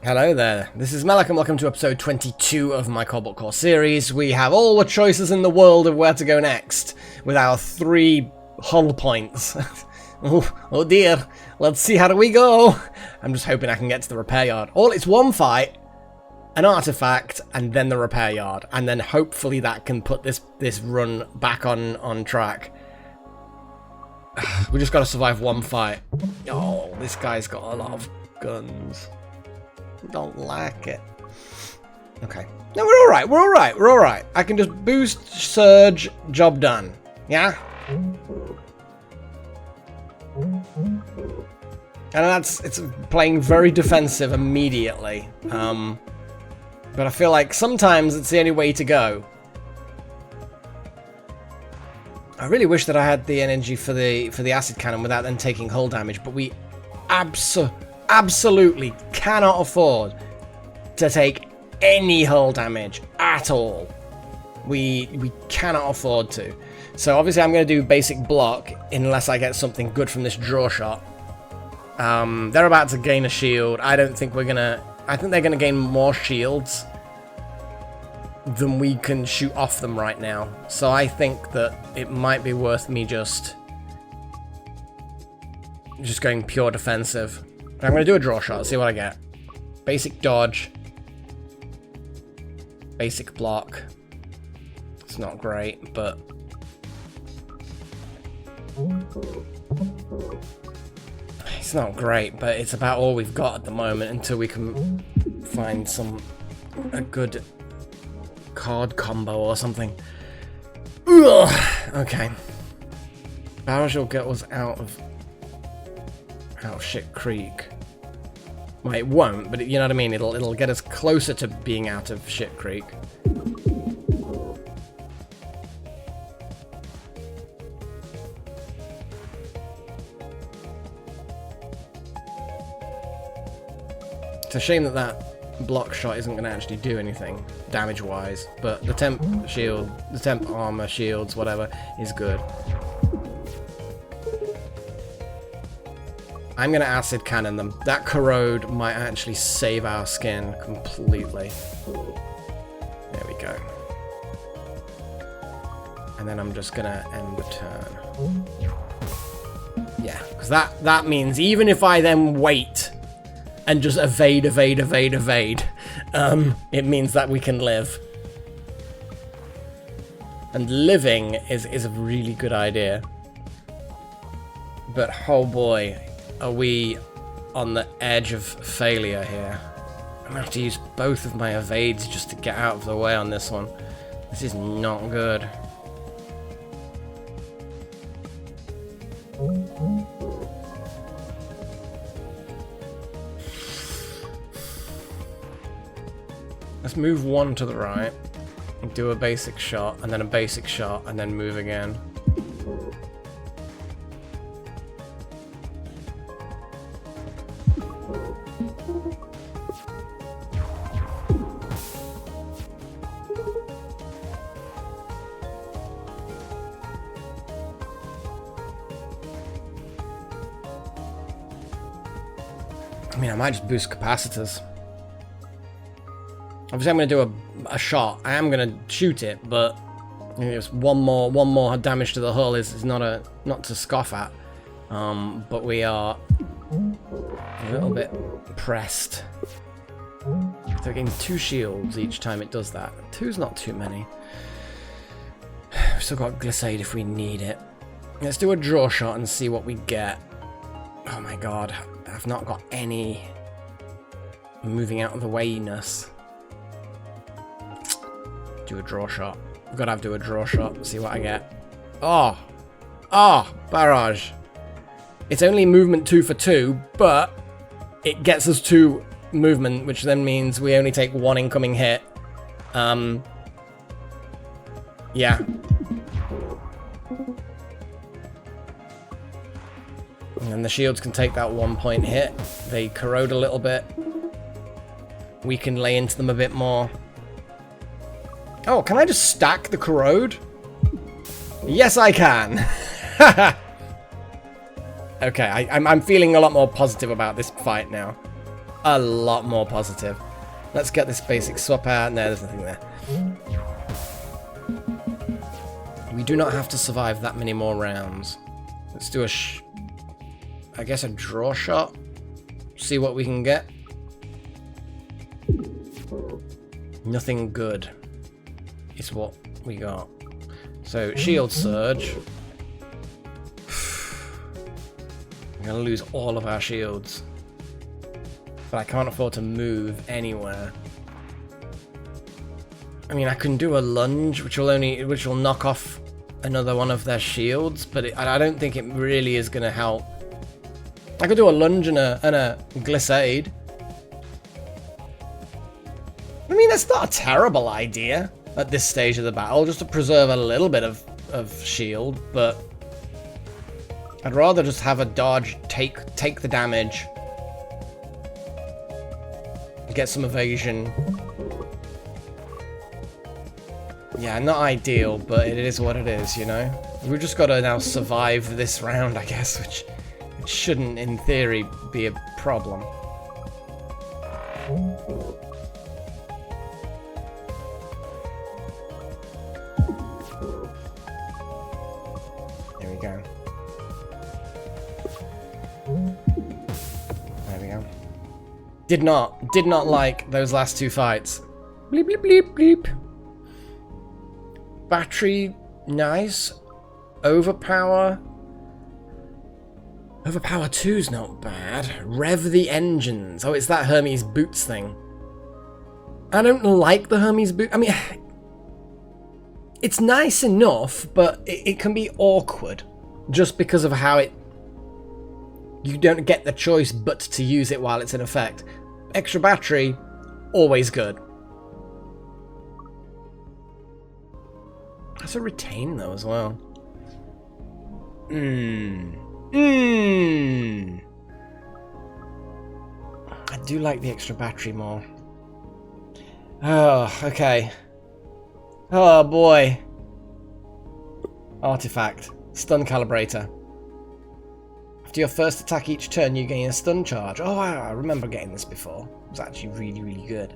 Hello there, this is Malak and welcome to episode 22 of my Cobalt Core series. We have all the choices in the world of where to go next, with our 3 hull points. oh dear, let's see, how do we go? I'm just hoping I can get to the repair yard. It's one fight, an artifact, and then the repair yard. And then hopefully that can put this run back on track. We just gotta survive one fight. Oh, this guy's got a lot of guns. Don't like it. Okay. No, we're alright, we're alright, we're alright. I can just boost, surge, job done. Yeah? And it's playing very defensive immediately. But I feel like sometimes it's the only way to go. I really wish that I had the energy for the acid cannon without then taking hull damage, but we absolutely cannot afford to take any hull damage at all. We cannot afford to. So obviously I'm going to do basic block unless I get something good from this draw shot. They're about to gain a shield. I don't think we're going to... I think they're going to gain more shields than we can shoot off them right now. So I think that it might be worth me just going pure defensive. I'm going to do a draw shot, see what I get. Basic dodge. Basic block. It's not great, but... It's not great, but it's about all we've got at the moment until we can find a good card combo or something. Ugh. Okay. Barrage will get us out of Shit Creek. Well, it won't, but you know what I mean? It'll get us closer to being out of Shit Creek. It's a shame that block shot isn't going to actually do anything damage-wise, but the temp shield, the temp armor, shields, whatever, is good. I'm going to acid cannon them. That corrode might actually save our skin completely. There we go. And then I'm just going to end the turn. Yeah, because that means even if I then wait and just evade, it means that we can live. And living is a really good idea. But oh boy, are we on the edge of failure here. I'm gonna have to use both of my evades just to get out of the way on this one. This is not good. Let's move one to the right, and do a basic shot, and then a basic shot, and then move again. I mean, I might just boost capacitors. Obviously, I'm going to do a shot. I am going to shoot it, but you know, just one more damage to the hull is not to scoff at. But we are a little bit pressed. So we're getting 2 shields each time it does that. 2's not too many. We've still got Glissade if we need it. Let's do a draw shot and see what we get. Oh my god, I've not got any moving out of the wayness. Do a draw shot. I've got to do a draw shot, see what I get. Oh, barrage. It's only movement 2 for 2, but it gets us 2 movement, which then means we only take 1 incoming hit. Yeah. And then the shields can take that 1 point hit. They corrode a little bit. We can lay into them a bit more. Oh, can I just stack the corrode? Yes, I can. Okay, I'm feeling a lot more positive about this fight now. a lot more positive. Let's get this basic swap out. No, there's nothing there. We do not have to survive that many more rounds. Let's do I guess a draw shot. See what we can get. Nothing good is what we got. So, shield surge. I'm gonna lose all of our shields. But I can't afford to move anywhere. I mean, I can do a lunge, which will knock off another one of their shields, but I don't think it really is gonna help. I could do a lunge and a glissade. I mean, that's not a terrible idea at this stage of the battle, just to preserve a little bit of shield, but I'd rather just have a dodge, take the damage, get some evasion. Yeah, not ideal, but it is what it is, you know? We've just got to now survive this round, I guess, which shouldn't, in theory, be a problem. There we go. There we go. Did not like those last two fights. Bleep, bleep, bleep, bleep. Battery, nice. Overpower 2's not bad. Rev the engines. Oh, it's that Hermes boots thing. I don't like the Hermes boot. I mean, it's nice enough, but it can be awkward just because of how you don't get the choice but to use it while it's in effect. Extra battery, always good. That's a retain though as well. I do like the extra battery more. Oh, okay. Oh boy. Artifact. Stun calibrator. After your first attack each turn, you gain a stun charge. Oh, I remember getting this before. It was actually really, really good.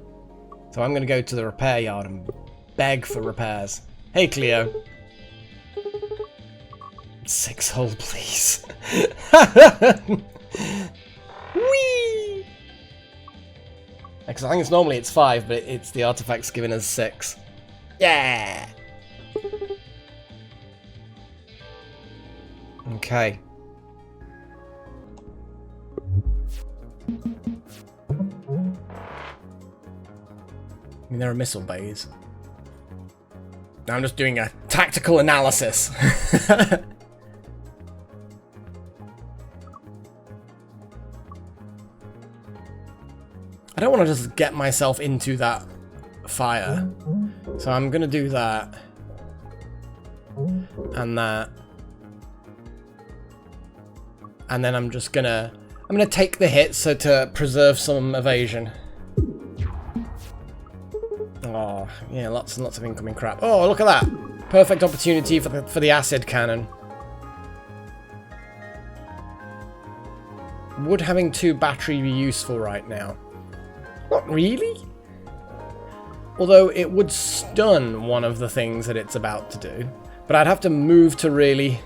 So I'm going to go to the repair yard and beg for repairs. Hey, Cleo. 6 hull, please. Whee! Because I think normally it's 5, but it's the artifact's giving us 6. Yeah! Okay. I mean, there are missile bays. Now I'm just doing a tactical analysis. I don't want to just get myself into that fire. So I'm going to do that. And that. And then I'm going to take the hit so to preserve some evasion. Oh, yeah, lots and lots of incoming crap. Oh, look at that. Perfect opportunity for the acid cannon. Would having 2 battery be useful right now? Not really. Although it would stun one of the things that it's about to do. But I'd have to move to really...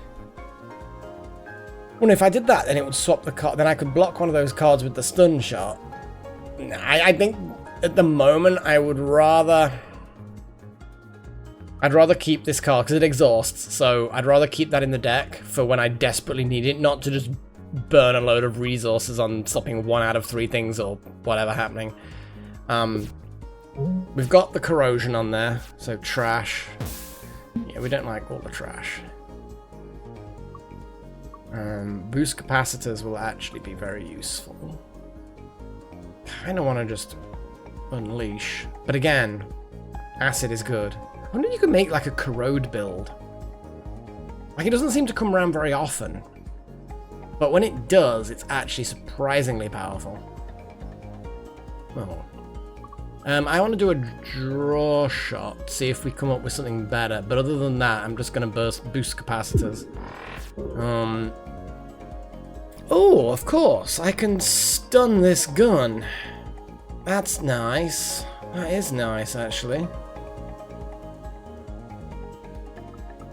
Well, if I did that, then it would swap the card. Then I could block one of those cards with the stun shot. I think at the moment I would rather... I'd rather keep this card because it exhausts. So I'd rather keep that in the deck for when I desperately need it. Not to just burn a load of resources on stopping 1 out of 3 things or whatever happening. We've got the corrosion on there, so trash. Yeah, we don't like all the trash. Boost capacitors will actually be very useful. Kind of want to just unleash, but again, acid is good. I wonder if you could make like a corrode build. Like, it doesn't seem to come around very often, but when it does, it's actually surprisingly powerful. Oh. I want to do a draw shot, see if we come up with something better. But other than that, I'm just going to boost capacitors. Oh, of course, I can stun this gun. That's nice. That is nice, actually.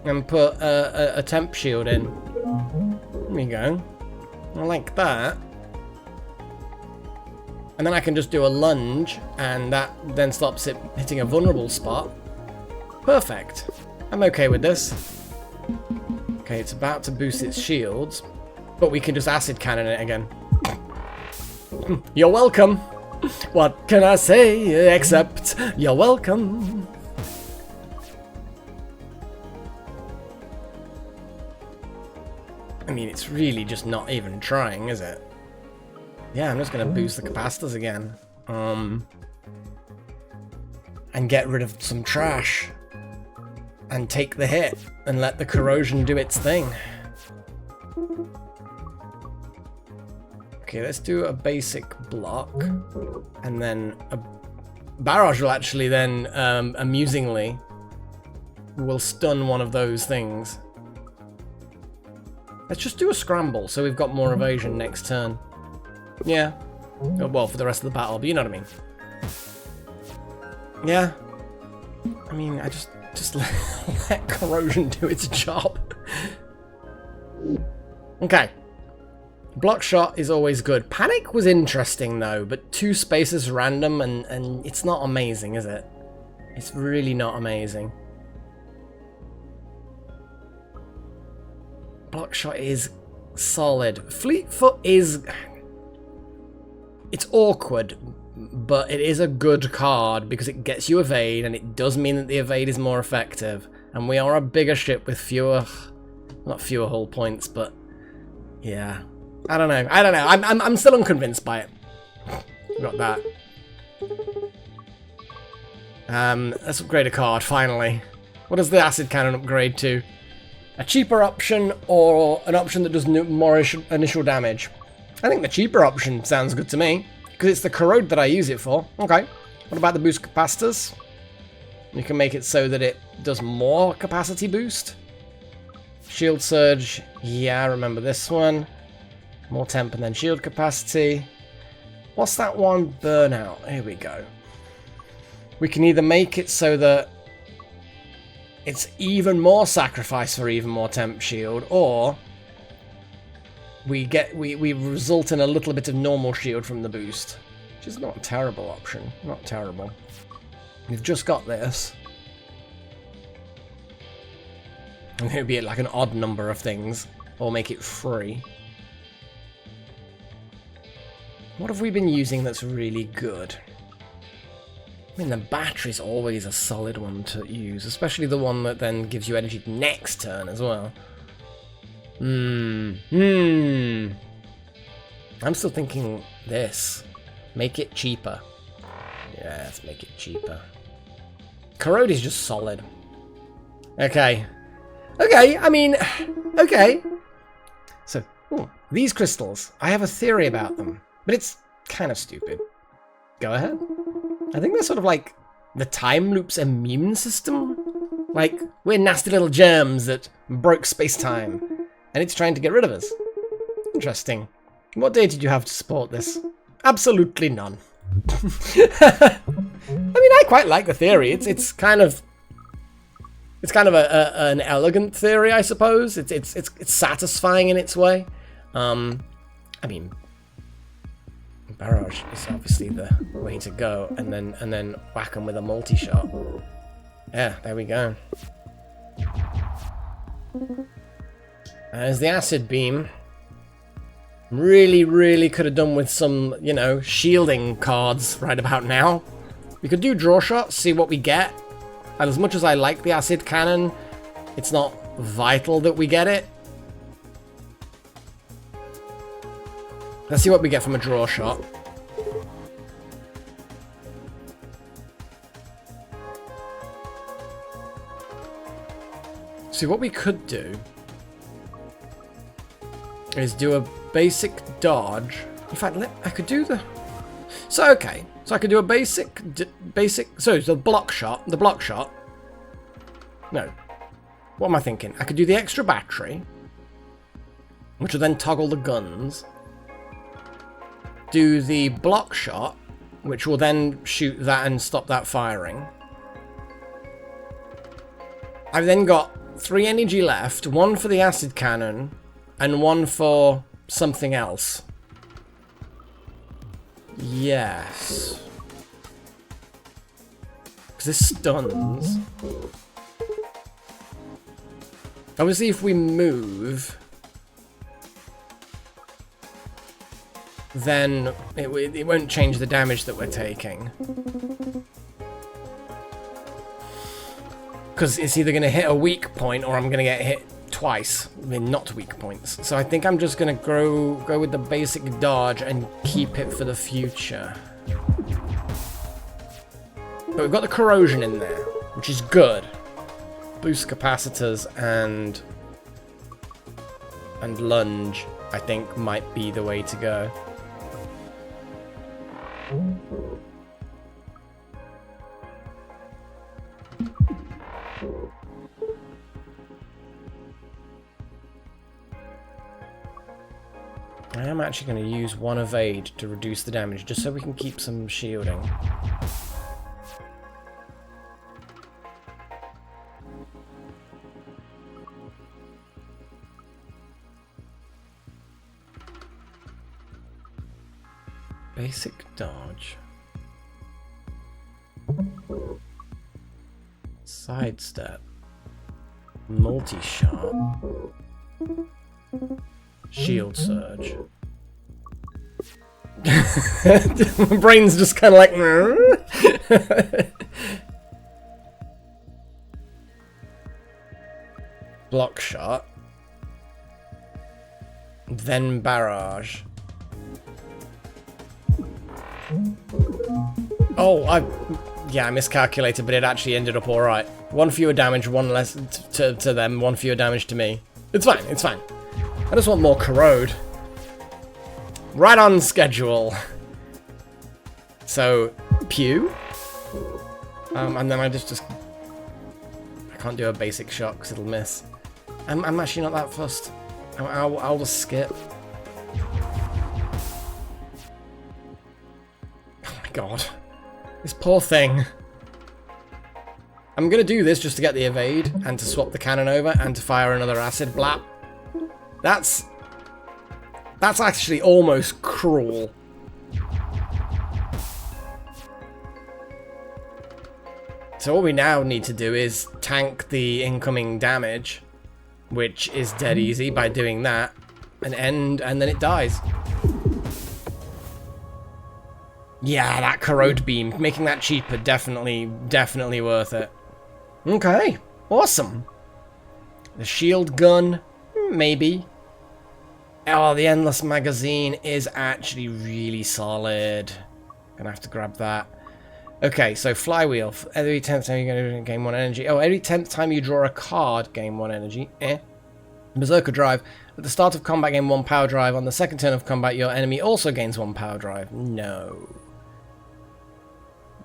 And put a temp shield in. There we go. I like that. And then I can just do a lunge, and that then stops it hitting a vulnerable spot. Perfect. I'm okay with this. Okay, it's about to boost its shields, but we can just acid cannon it again. You're welcome. What can I say except you're welcome? I mean, it's really just not even trying, is it? Yeah, I'm just going to boost the capacitors again. And get rid of some trash. And take the hit. And let the corrosion do its thing. Okay, let's do a basic block. And then a barrage will actually then, amusingly, will stun one of those things. Let's just do a scramble so we've got more evasion next turn. Yeah. Well, for the rest of the battle, but you know what I mean. Yeah. I mean, I just let corrosion do its job. Okay. Block shot is always good. Panic was interesting though, but 2 spaces random and it's not amazing, is it? It's really not amazing. Block shot is solid. Fleet foot is... It's awkward, but it is a good card because it gets you evade, and it does mean that the evade is more effective. And we are a bigger ship with fewer... Not fewer hull points, but... Yeah. I don't know. I'm still unconvinced by it. Got that. Let's upgrade a card, finally. What does the acid cannon upgrade to? A cheaper option or an option that does more initial damage? I think the cheaper option sounds good to me, because it's the corrode that I use it for. Okay. What about the boost capacitors? You can make it so that it does more capacity boost. Shield surge. Yeah, I remember this one. More temp and then shield capacity. What's that one? Burnout. Here we go. We can either make it so that it's even more sacrifice for even more temp shield, or we result in a little bit of normal shield from the boost, which is not a terrible option. Not terrible. We've just got this. And it would be like an odd number of things, or make it free. What have we been using that's really good? I mean, the battery's always a solid one to use, especially the one that then gives you energy next turn as well. I'm still thinking this. Make it cheaper. Yeah, let's make it cheaper. Corrode is just solid. Okay. Okay, I mean, okay. So, these crystals, I have a theory about them, but it's kind of stupid. Go ahead. I think they're sort of like the time loop's immune system. Like, we're nasty little germs that broke space-time, and it's trying to get rid of us. Interesting. What data did you have to support this? Absolutely none. I mean, I quite like the theory. It's kind of an elegant theory, I suppose. It's satisfying in its way. I mean, barrage is obviously the way to go, and then whack them with a multi-shot. Yeah, there we go. There's the acid beam. Really could have done with some, you know, shielding cards right about now. We could do draw shots, see what we get. And as much as I like the acid cannon, it's not vital that we get it. Let's see what we get from a draw shot. See, what we could do is do a basic dodge. In fact, I could do the... So, okay. So I could do a basic... So, the block shot. The block shot. No. What am I thinking? I could do the extra battery. which will then toggle the guns. Do the block shot, which will then shoot that and stop that firing. I've then got 3 energy left, 1 for the acid cannon, and 1 for something else. Yes. Because this stuns. Obviously, if we move, then it won't change the damage that we're taking. Because it's either going to hit a weak point or I'm going to get hit twice. I mean, not weak points. So I think I'm just going to go with the basic dodge and keep it for the future. But we've got the corrosion in there, which is good. Boost capacitors and lunge, I think, might be the way to go. I am actually going to use 1 evade to reduce the damage, just so we can keep some shielding. Basic dodge. Sidestep. Multi-shot. Shield surge. My brain's just kind of like... Block shot. Then barrage. Oh, I miscalculated, but it actually ended up alright. 1 fewer damage, 1 less to them, 1 fewer damage to me. It's fine, it's fine. I just want more corrode. Right on schedule. So, pew. And then I just... I can't do a basic shot because it'll miss. I'm actually not that fussed. I'll just skip. Oh my god. This poor thing. I'm gonna do this just to get the evade, and to swap the cannon over, and to fire another acid blap. That's actually almost cruel. So what we now need to do is tank the incoming damage, which is dead easy by doing that, and then it dies. Yeah, that corrode beam, making that cheaper, definitely worth it. Okay, awesome. The shield gun, maybe. Oh, the endless magazine is actually really solid. Gonna have to grab that. Okay, so flywheel. Every 10th time you're gonna gain 1 energy. Oh, every 10th time you draw a card, gain 1 energy. Berserker drive. At the start of combat, gain 1 power drive. On the second turn of combat, your enemy also gains 1 power drive. No.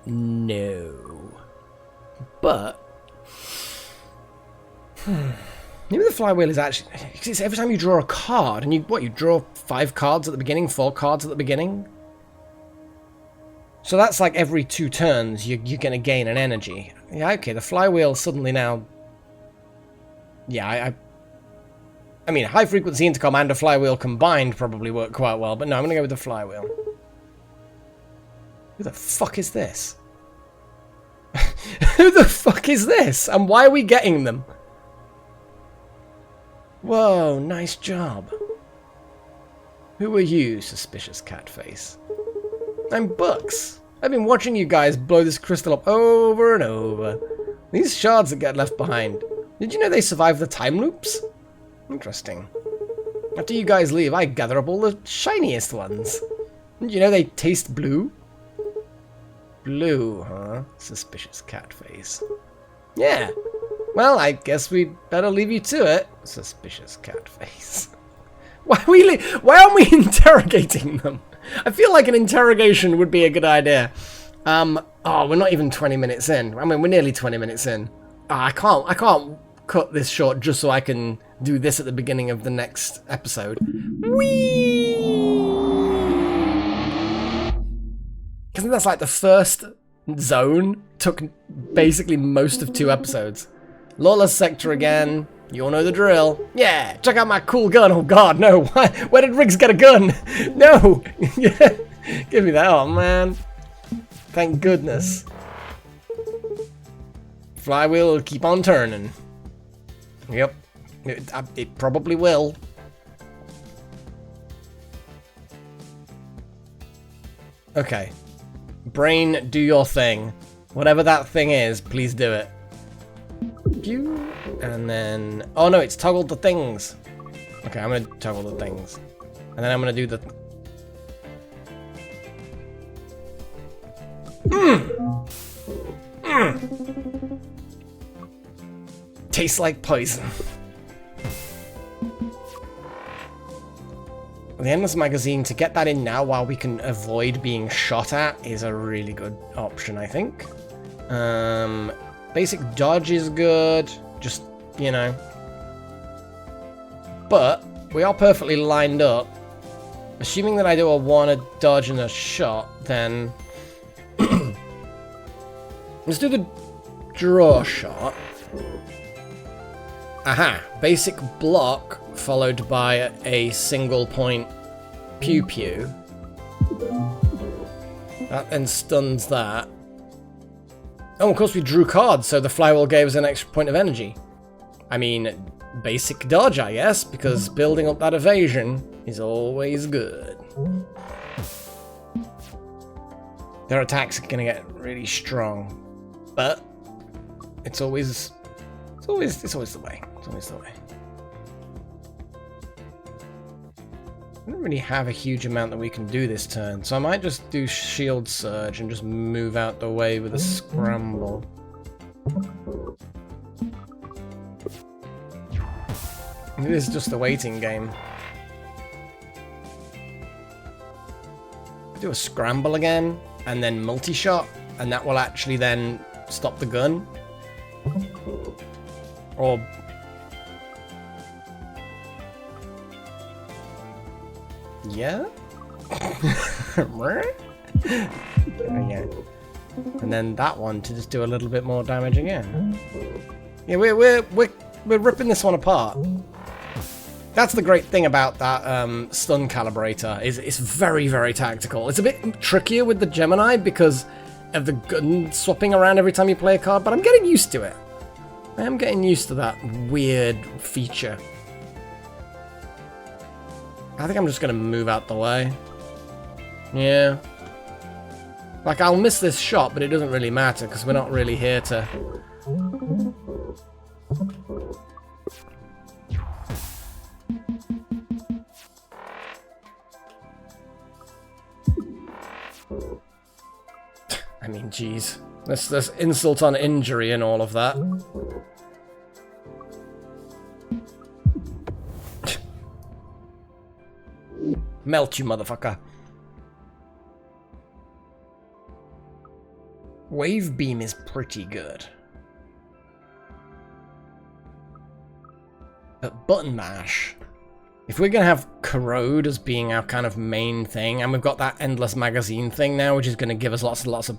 No. But... maybe the flywheel is actually... it's every time you draw a card, and you draw 5 cards at the beginning, 4 cards at the beginning? So that's like every 2 turns you're going to gain an energy. Yeah, okay, the flywheel suddenly now... yeah, I mean, high frequency intercom and a flywheel combined probably work quite well, but no, I'm going to go with the flywheel. Who the fuck is this? Who the fuck is this? And why are we getting them? Whoa, nice job. Who are you, suspicious cat face? I'm Bucks. I've been watching you guys blow this crystal up over and over. These shards that get left behind. Did you know they survive the time loops? Interesting. After you guys leave, I gather up all the shiniest ones. Did you know they taste blue? Blue, huh? Suspicious cat face. Yeah. Well, I guess we'd better leave you to it. Suspicious cat face. Why aren't we interrogating them? I feel like an interrogation would be a good idea. Oh, we're not even 20 minutes in. I mean, we're nearly 20 minutes in. Oh, I can't cut this short just so I can do this at the beginning of the next episode. Whee! I think that's like the first zone. Took basically most of 2 episodes. Lawless sector again. You all know the drill. Yeah, check out my cool gun. Oh god, no. Where did Riggs get a gun? No. Yeah. Give me that. Oh man. Thank goodness. Flywheel will keep on turning. Yep. It probably will. Okay. Brain, do your thing. Whatever that thing is, please do it. And then... Oh no, it's toggled the things. Okay, I'm going to toggle the things. And then I'm going to do the... Tastes like poison. The Endless Magazine, to get that in now while we can avoid being shot at, is a really good option, I think. Basic dodge is good, just, you know. But we are perfectly lined up. Assuming that I do a one, a dodge, and a shot, then... Let's do the draw shot. Aha! Basic block followed by a single point pew pew. That then stuns that. Oh, of course we drew cards, so the flywheel gave us an extra point of energy. I mean, basic dodge, I guess, because building up that evasion is always good. Their attacks are gonna get really strong, but it's always the way. It's always the way. I don't really have a huge amount that we can do this turn, so I might just do shield surge and just move out the way with a scramble. It is just a waiting game. Do a scramble again, and then multi-shot, and that will actually then stop the gun. Or... yeah? Yeah. And then that one to just do a little bit more damage again. Yeah, we're ripping this one apart. That's the great thing about that stun calibrator, is it's very, very tactical. It's a bit trickier with the Gemini because of the gun swapping around every time you play a card, but I'm getting used to it. I am getting used to that weird feature. I think I'm just going to move out the way. Yeah. Like, I'll miss this shot, but it doesn't really matter, because we're not really here to... I mean, jeez. There's insult on injury and all of that. Melt, you motherfucker. Wave beam is pretty good. But button mash. If we're going to have corrode as being our kind of main thing, and we've got that endless magazine thing now, which is going to give us lots and lots of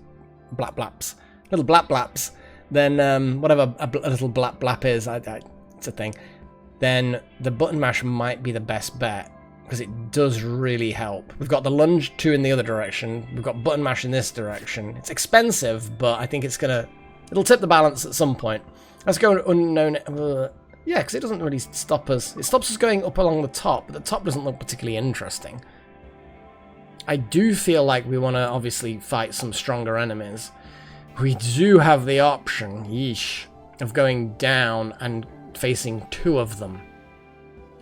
blap blaps. Little blap blaps. Then, whatever a little blap blap is, it's a thing. Then the button mash might be the best bet, because it does really help. We've got the lunge 2 in the other direction. We've got button mash in this direction. It's expensive, but I think it'll tip the balance at some point. Let's go unknown. Yeah, because it doesn't really stop us. It stops us going up along the top, but the top doesn't look particularly interesting. I do feel like we want to obviously fight some stronger enemies. We do have the option, yeesh, of going down and facing 2 of them.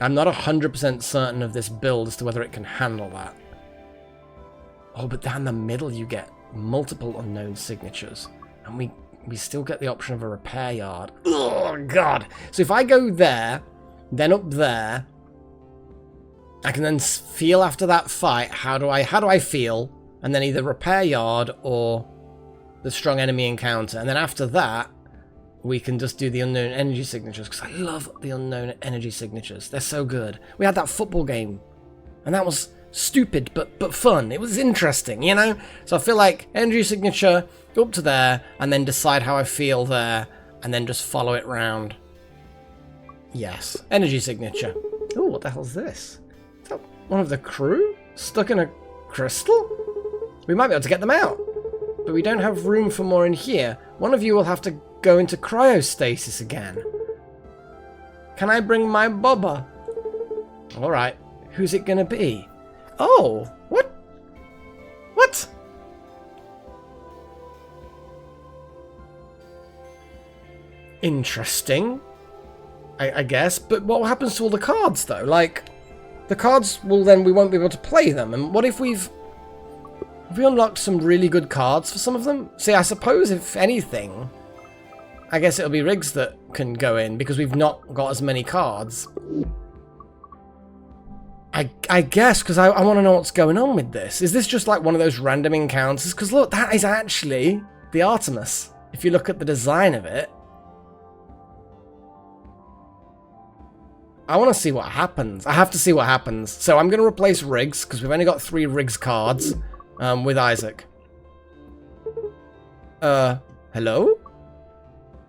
I'm not 100% certain of this build as to whether it can handle that. Oh, but down the middle you get multiple unknown signatures. And we still get the option of a repair yard. Oh, God. So if I go there, then up there, I can then feel after that fight, how do I feel? And then either repair yard or the strong enemy encounter. And then after that, we can just do the unknown energy signatures, because I love the unknown energy signatures. They're so good. We had that football game, and that was stupid but fun. It was interesting, you know? So I feel like energy signature, go up to there, and then decide how I feel there, and then just follow it round. Yes, energy signature. Oh, what the hell's this? Is that one of the crew? Stuck in a crystal? We might be able to get them out, but we don't have room for more in here. One of you will have to go into cryostasis again. Can I bring my Bubba? Alright, who's it gonna be? Oh, what? What? Interesting, I guess, but what happens to all the cards though? Like, the cards will then, we won't be able to play them, and what if we've unlocked some really good cards for some of them? See, I suppose if anything, I guess it'll be Riggs that can go in, because we've not got as many cards. I guess, because I want to know what's going on with this. Is this just like one of those random encounters? Because look, that is actually the Artemis. If you look at the design of it. I want to see what happens. I have to see what happens. So I'm going to replace Riggs, because we've only got 3 Riggs cards, with Isaac. Hello?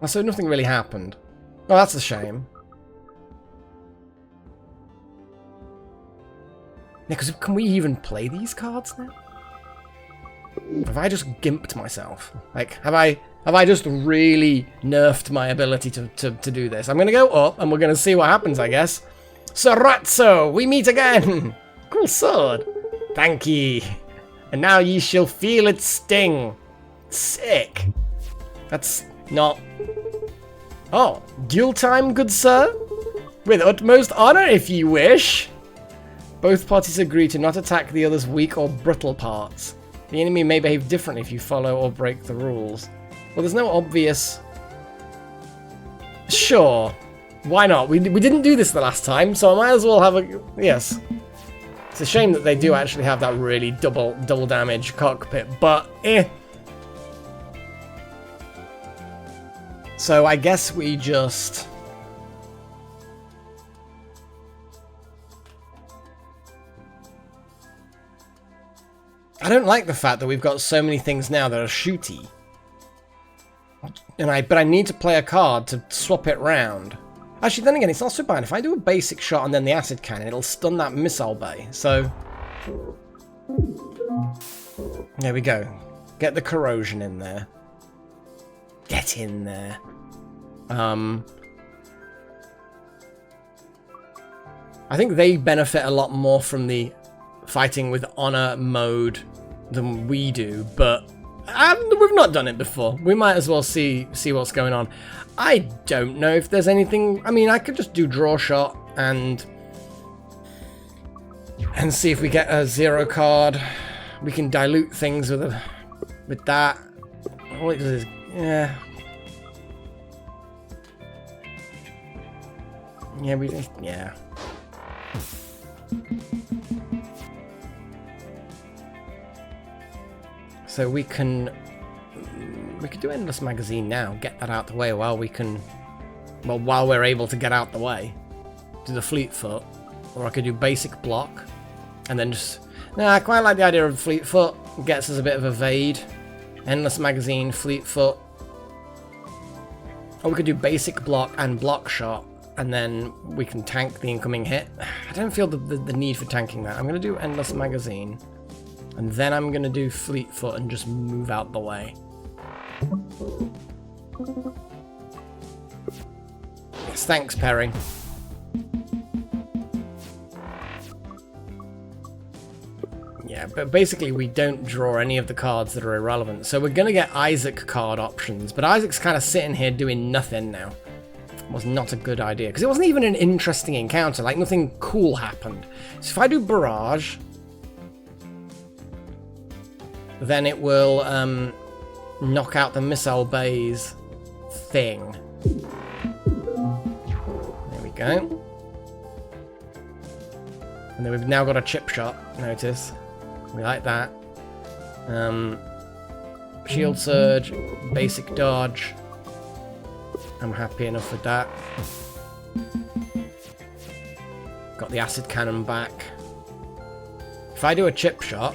So nothing really happened. Oh, that's a shame. Yeah, because can we even play these cards now? Have I just gimped myself? Like, have I just really nerfed my ability to do this? I'm going to go up, and we're going to see what happens, I guess. Sorazzo, we meet again! Cool sword. Thank ye. And now ye shall feel its sting. Sick. That's not... Oh, duel time, good sir? With utmost honor, if ye wish. Both parties agree to not attack the other's weak or brittle parts. The enemy may behave differently if you follow or break the rules. Well, there's no obvious... Sure. Why not? We didn't do this the last time, so I might as well have a... Yes. It's a shame that they do actually have that really double damage cockpit, but eh. So I guess we just... I don't like the fact that we've got so many things now that are shooty. But I need to play a card to swap it round. Actually, then again, it's not so bad. If I do a basic shot and then the acid cannon, it'll stun that missile bay. So, there we go. Get the corrosion in there. Get in there. I think they benefit a lot more from the fighting with honor mode than we do, but we've not done it before. We might as well see what's going on. I don't know if there's anything... I mean, I could just do draw shot and see if we get a 0 card. We can dilute things with that. All it does is... Yeah. Yeah, So we could do Endless Magazine now, get that out the way while we're able to get out the way. Do the Fleetfoot, or I could do basic block, and then just... No, I quite like the idea of Fleetfoot. It gets us a bit of evade. Endless Magazine, Fleetfoot. Or we could do basic block and block shot, and then we can tank the incoming hit. I don't feel the need for tanking that. I'm going to do Endless Magazine. And then I'm going to do Fleetfoot and just move out the way. Yes, thanks, Perry. Yeah, but basically we don't draw any of the cards that are irrelevant. So we're going to get Isaac card options. But Isaac's kind of sitting here doing nothing now. Was not a good idea. Because it wasn't even an interesting encounter. Like, nothing cool happened. So if I do Barrage... then it will knock out the missile bay's thing. There we go. And then we've now got a chip shot, notice. We like that. Shield surge, basic dodge. I'm happy enough with that. Got the acid cannon back. If I do a chip shot,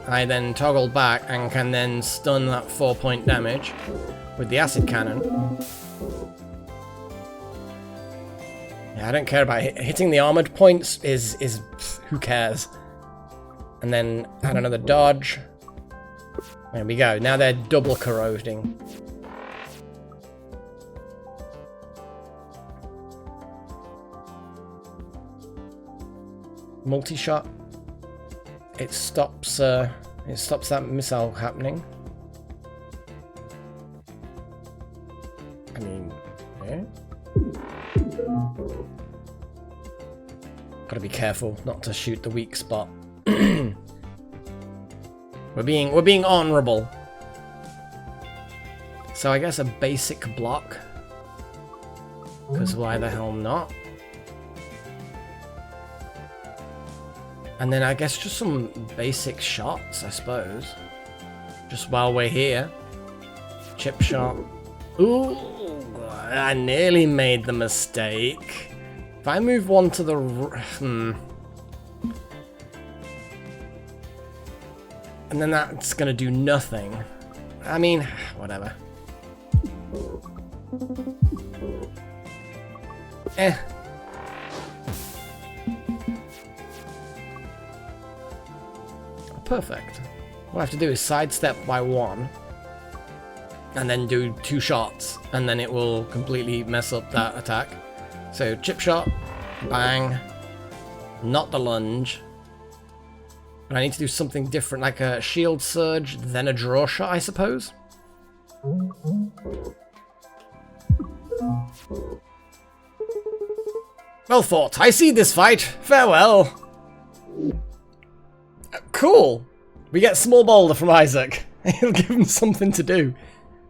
I then toggle back and can then stun that 4-point damage with the acid cannon. Yeah, I don't care about hitting the armored points. Is who cares? And then add another dodge. There we go. Now they're double corroding. Multi-shot. It stops that missile happening. I mean, yeah. Gotta be careful not to shoot the weak spot. We're being honorable. So I guess a basic block. Because why the hell not? And then I guess just some basic shots, I suppose. Just while we're here. Chip shot. Ooh, I nearly made the mistake. If I move one to the... And then that's gonna do nothing. I mean, whatever. Perfect. What I have to do is sidestep by one, and then do 2 shots, and then it will completely mess up that attack. So chip shot, bang, not the lunge. But I need to do something different, like a shield surge, then a draw shot, I suppose. Well fought. I see this fight. Farewell. Cool. We get small boulder from Isaac. He'll give him something to do.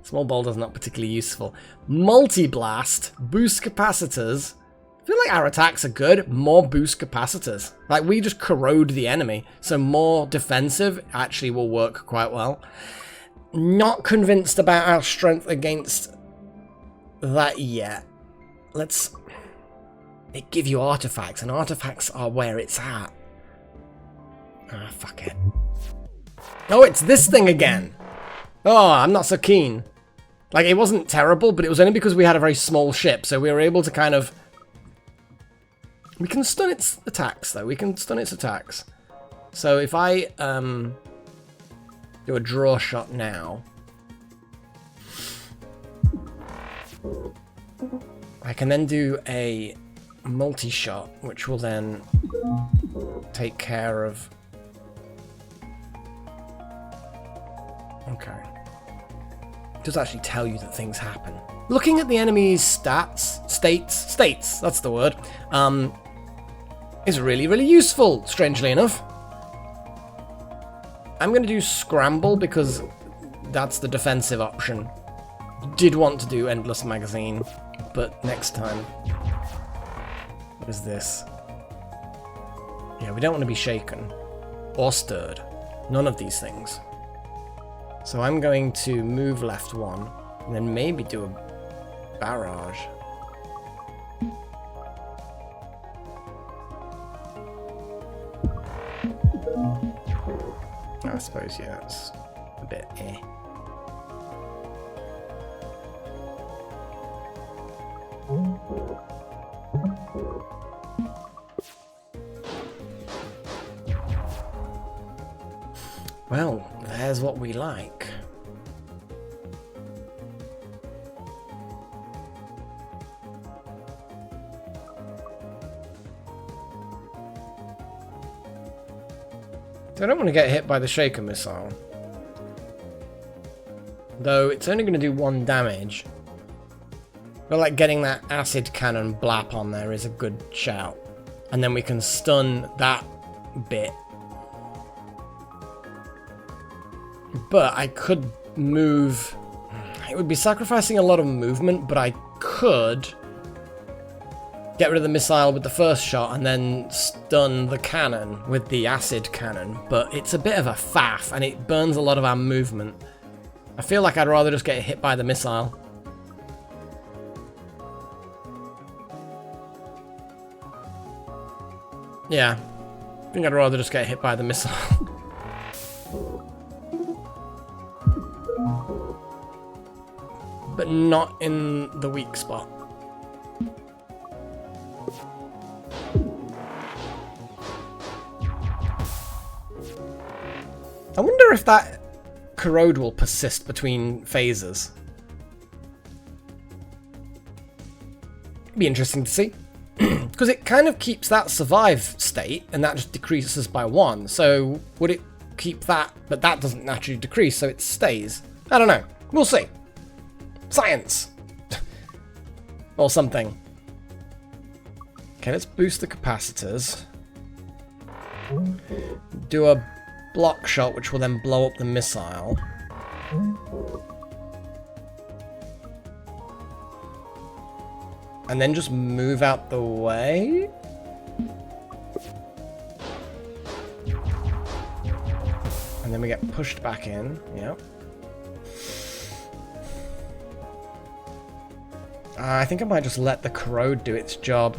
Small boulder's not particularly useful. Multi-blast, boost capacitors. I feel like our attacks are good. More boost capacitors. Like, we just corrode the enemy. So more defensive actually will work quite well. Not convinced about our strength against that yet. Let's... It give you artifacts, and artifacts are where it's at. Ah, fuck it. Oh, it's this thing again! Oh, I'm not so keen. Like, it wasn't terrible, but it was only because we had a very small ship, so we were able to kind of... We can stun its attacks, though. We can stun its attacks. So if I do a draw shot now... I can then do a multi-shot, which will then take care of... Okay. It does actually tell you that things happen. Looking at the enemy's states, that's the word, is really, really useful, strangely enough. I'm going to do scramble because that's the defensive option. Did want to do endless magazine, but next time. What is this? Yeah, we don't want to be shaken or stirred. None of these things. So I'm going to move left one, and then maybe do a barrage. I suppose, yeah, it's a bit eh. Well, there's what we like. So I don't want to get hit by the Shaker missile. Though it's only going to do 1 damage. But like getting that acid cannon blap on there is a good shout. And then we can stun that bit. But I could move... It would be sacrificing a lot of movement, but I could get rid of the missile with the first shot and then stun the cannon with the acid cannon. But it's a bit of a faff, and it burns a lot of our movement. I feel like I'd rather just get hit by the missile. Yeah. I think I'd rather just get hit by the missile. But not in the weak spot. I wonder if that corrode will persist between phases. Be interesting to see. Because it kind of keeps that survive state, and that just decreases by 1. So would it keep that, but that doesn't naturally decrease, so it stays? I don't know. We'll see. Science! Or something. Okay, let's boost the capacitors. Do a block shot, which will then blow up the missile. And then just move out the way? And then we get pushed back in, yep. I think I might just let the corrode do its job.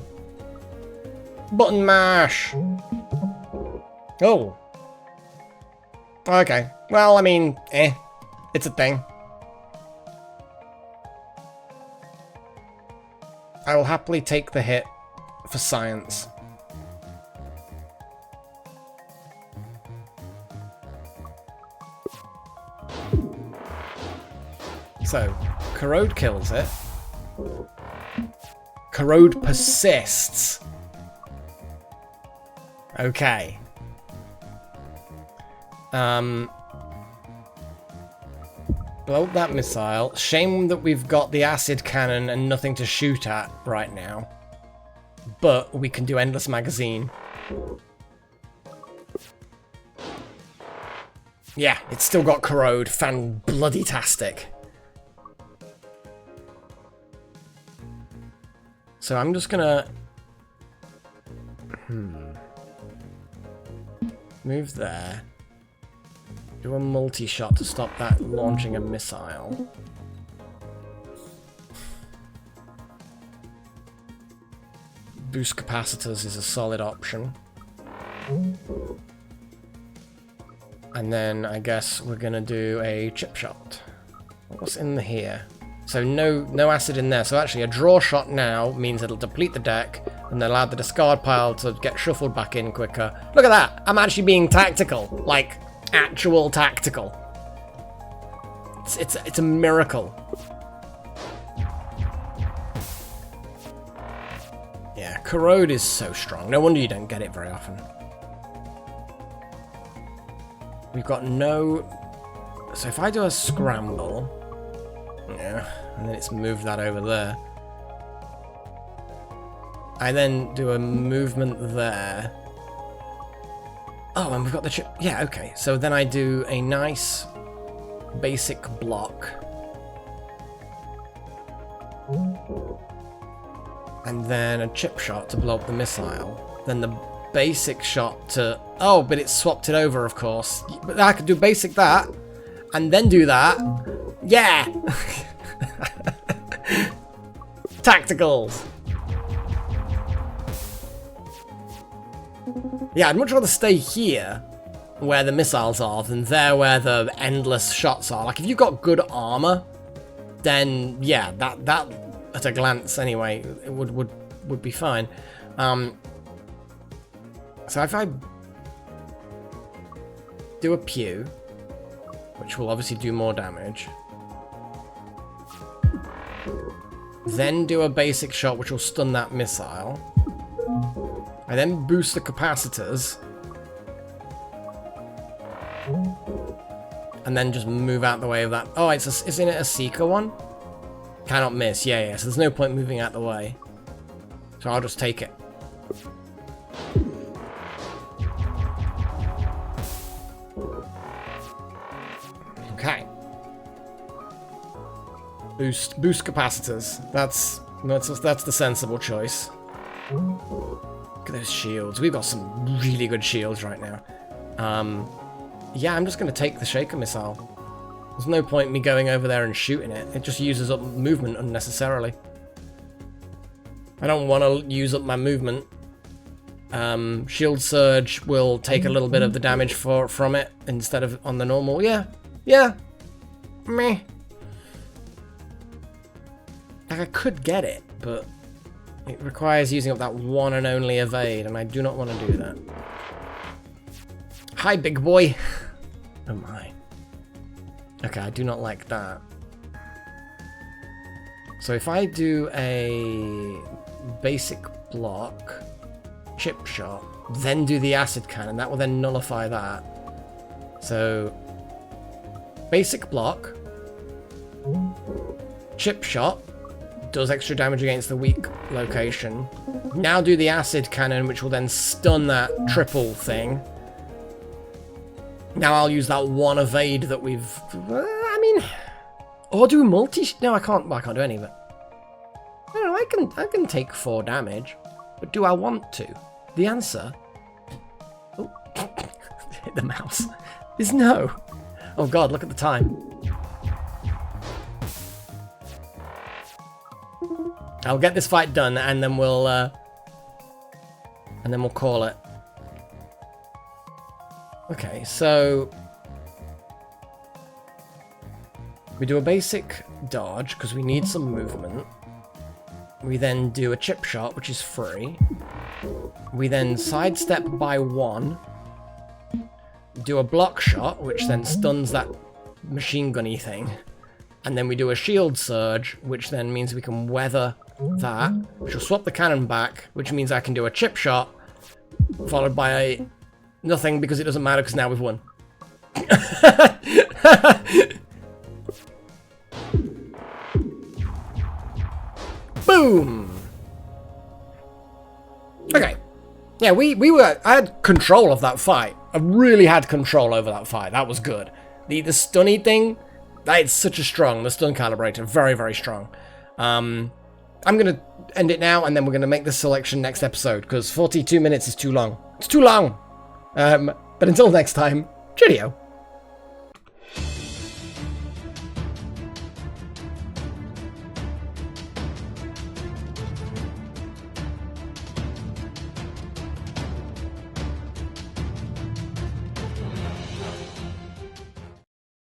Button mash! Oh. Okay. Well, I mean, it's a thing. I will happily take the hit for science. So, corrode kills it. Corrode persists. Okay. Blow up that missile. Shame that we've got the acid cannon and nothing to shoot at right now. But we can do endless magazine. Yeah, it's still got corrode. Fan-bloody-tastic. So I'm just gonna... Move there. Do a multi-shot to stop that launching a missile. Boost capacitors is a solid option. And then I guess we're gonna do a chip shot. What's in here? So no acid in there. So actually a draw shot now means it'll deplete the deck and allow the discard pile to get shuffled back in quicker. Look at that! I'm actually being tactical. Like, actual tactical. It's a miracle. Yeah, corrode is so strong. No wonder you don't get it very often. We've got no... So if I do a scramble... Yeah, and then it's moved that over there. I then do a movement there. Oh, and we've got the chip. Yeah, okay. So then I do a nice basic block. And then a chip shot to blow up the missile. Then the basic shot to... Oh, but it swapped it over, of course. But I could do basic that. And then do that. Yeah! Tacticals! Yeah, I'd much rather stay here, where the missiles are, than there where the endless shots are. Like, if you've got good armor, then, yeah, that at a glance, anyway, it would be fine. So if I do a pew, which will obviously do more damage, then do a basic shot, which will stun that missile, I then boost the capacitors, and then just move out the way of that. Oh, isn't it a Seeker one? Cannot miss. Yeah, so there's no point moving out the way. So I'll just take it. Okay. Boost capacitors. That's the sensible choice. Look at those shields. We've got some really good shields right now. Yeah, I'm just going to take the Shaker missile. There's no point in me going over there and shooting it. It just uses up movement unnecessarily. I don't want to use up my movement. Shield Surge will take a little bit of the damage from it instead of on the normal. Yeah. Yeah. Meh. Like, I could get it, but it requires using up that one and only evade, and I do not want to do that. Hi, big boy. Oh my. Okay, I do not like that. So if I do a basic block, chip shot, then do the acid cannon, that will then nullify that. So basic block, chip shot, does extra damage against the weak location. Now do the acid cannon, which will then stun that triple thing. Now I'll use that one evade that we've... I mean... Or do multi... No, I can't. Well, I can't do any of it. I don't know, I can take 4 damage. But do I want to? The answer... Oh, hit the mouse. Is no. Oh god, look at the time. I'll get this fight done, and then we'll call it. Okay, so we do a basic dodge because we need some movement. We then do a chip shot, which is free. We then sidestep by 1. Do a block shot, which then stuns that machine gunny thing. And then we do a shield surge, which then means we can weather that, which will swap the cannon back, which means I can do a chip shot, followed by a nothing, because it doesn't matter, because now we've won. Boom! Okay. Yeah, I had control of that fight. I really had control over that fight. That was good. The stunny thing, that's such a strong, the stun calibrator, very, very strong. I'm going to end it now, and then we're going to make this selection next episode, because 42 minutes is too long. It's too long! But until next time, cheerio!